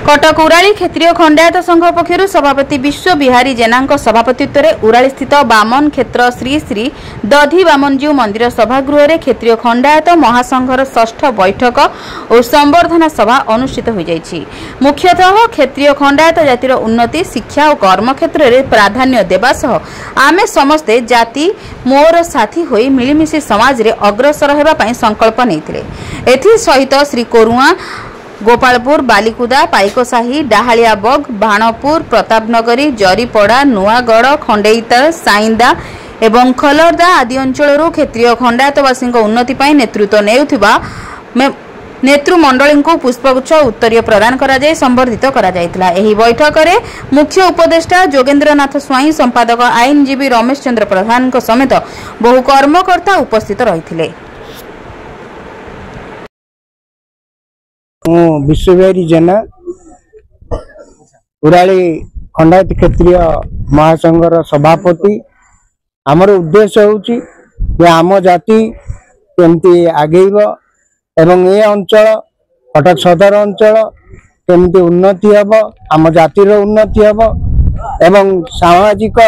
कटक उराली क्षेत्रीय खंडायत संघ पक्षर सभापति विश्व बिहारी जेना सभापतित्व में उराली स्थित बामन क्षेत्र श्री श्री दधी बामनजीव मंदिर सभागृह में क्षेत्रीय खंडायत महासंघर षष्ठ बैठक और संवर्धना सभा अनुष्ठित हो जायछि। मुख्यतः क्षेत्रीय खंडायत जातिर उन्नति शिक्षा और कर्म क्षेत्र में प्राधान्य देवा सह आमे समस्ते जाति मोर साथी होई मिलिमिशि समाज रे अग्रसर हेबा पई संकल्प नैथिले। एथि सहित श्री कोरुआ गोपालपुर बालिकुदा पाइकसाही डाहालियाबग भाणपुर प्रतापनगरी जरीपड़ा नुआगढ़ खंडेईताल साइंदा एवं खलरदा आदि अंचल क्षेत्रीय खंडायतवासी उन्नति पाई नेतृत्व नेउथिबा नेतृमंडली को पुष्पगुच्छ उत्तरीय प्रदान करा संबर्धित करा जायतिला। एही बैठक में मुख्य उपदेष्टा जोगेन्द्रनाथ स्वाई संपादक आईनजीवी रमेश चंद्र प्रधान समेत बहु कर्मकर्ता उपस्थित रहिथिले। विश्वबिहारी जेना उराली खंडायत क्षेत्रीय महासंघर सभापति। आमर उद्देश्य होची जे आम जाति केमती आगेब एवं ए अंचल कटक सदर अंचल केमती उन्नति हेब आम जातिर उन्नति हेब एवं सामाजिक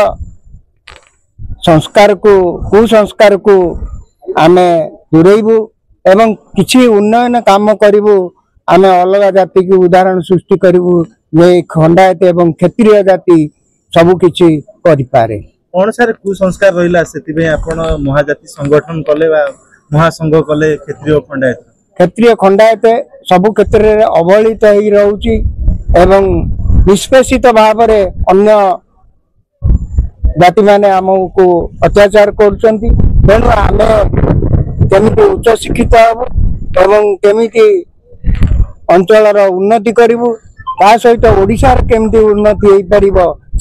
संस्कार को कुसंस्कार को आमे दूरेबू एवं किछि उन्नयन काम करिबू। आमे अलग जाति की उदाहरण सृष्टि करूँ ये खंडायत एवं क्षेत्रीय जाति सबकि करें। कौन सारे कुसंस्कार रहा से आपण महाजाति संगठन कले महासंघ कले क्षेत्रीय खंडायत सबु क्षेत्र में अवहेलित हो रही एवं निष्पेषित भाव में अन्य जाति माने आमको अत्याचार करुँच। तेणु आम केमिति उच्च शिक्षित हब एवं केमिति अंचल उन्नति करूँ ता सहित ओडिशार केमती उन्नति हो पार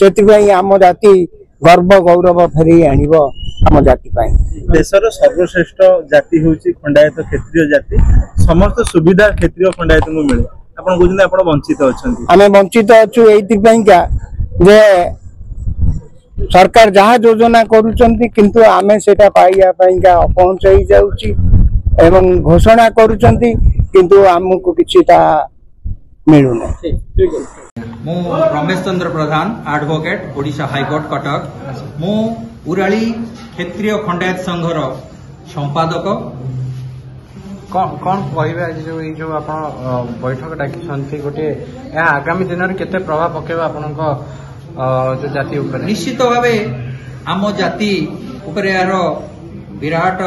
से आम जाति गर्व गौरव फेरी आनिब आम जाति देशर सर्वश्रेष्ठ जाति हूँ खंडायत क्षेत्रीय जाति समस्त सुविधा क्षेत्रीय खंडायत को मिले आपन कहते आप वंचित अच्छा आम वंचित अच्छु ये जे सरकार जहाँ योजना करुँच किंतु आमे सेटा पाइया अपहुंच हो जाउची एवं घोषणा करुँच किंतु आमको किसी मिलूना। मु रमेश चंद्र प्रधान एडवोकेट ओडिशा हाईकोर्ट कटक मु उराली क्षेत्रीय खंडायत संघर संपादक। कौन कहे जो आप बैठक डाकी गोटे आगामी दिन में केते प्रभाव पकेबा आपनका जो जाति ऊपर निश्चित भावे आम जाति ऊपर यार विराट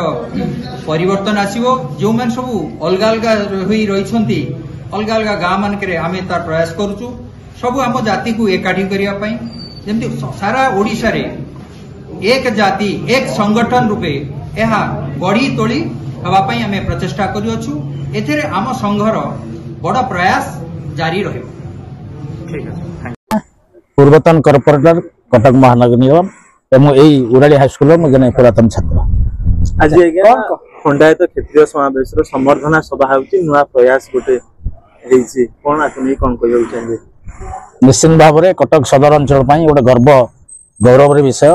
परिवर्तन आसीबो। जो मैंने सब अलग अलग रही अलग अलग गाँ मानक आम तार प्रयास करुचु सबू आम जाति को एकाठी करने जमी सारा ओडिशा रे एक जाति एक संगठन रूपे यह गढ़ी तोली हाँपाई आम प्रचेषा करुचु। एथिरे आम संघर बड़ प्रयास जारी रहिबो। पूर्वतन कॉर्पोरेटर कटक महानगर निगम एवं यही उराली हाईस्कूल में जन पुरातन छात्र आज खंडायत क्षेत्रीय समावेश संवर्धना सभा होची नुआ प्रयास गोटे हेछि कोन आकनी कोन कहौ चाहिए। निश्चित भाव में कटक सदर अंचल गोटे गर्व गौरव विषय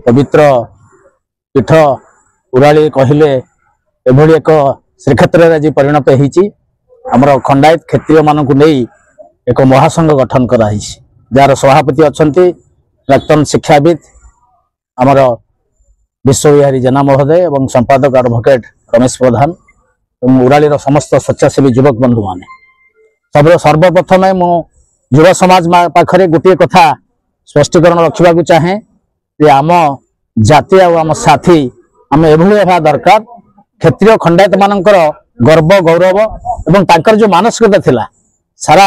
पवित्र पीठ उराली कहले एभली एक श्रीक्षेत्र आज परिणत होती। आमर खंडायत क्षेत्रीय मानक नहीं एक महासंघ गठन कराई जार सभापति अच्छा प्राक्तन शिक्षाविद आमर विश्वबिहारी जेना महोदय एवं संपादक एडवोकेट रमेश प्रधान उराली समस्त स्वेच्छासेवी युवक बंधु माने सब सर्वप्रथम मु युवा समाज पाखरे गोटे कथा स्पष्टीकरण रखा चाहे कि आम जाति आम साथी आम एभली हेबा दरकार। क्षेत्रीय खंडायत मानकर गर्व गौरव एवं तांकर जो मानसिकता थिला सारा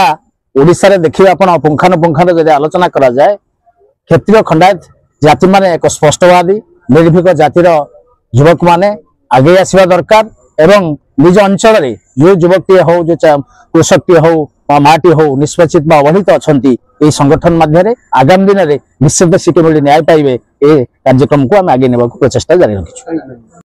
ओडिशा रे देखिए आपण पुंखानुपुंखानु जदि आलोचना करा जाए क्षेत्रीय खंडायत जाति माने एक स्पष्टवादी निर्भीक जातिर युवक माने आगे आसवा दरकार एवं निज अंचल रे जो युवकटी हो जो कृषकटी हो माटी हो निष्पेषित अवहेलित अच्छा ये संगठन माध्यम आगामी दिन में निश्चित सीट मिली न्याय पाइबे ए कार्यक्रम को आम आगे नेबा प्रचेषा जारी रखिछु।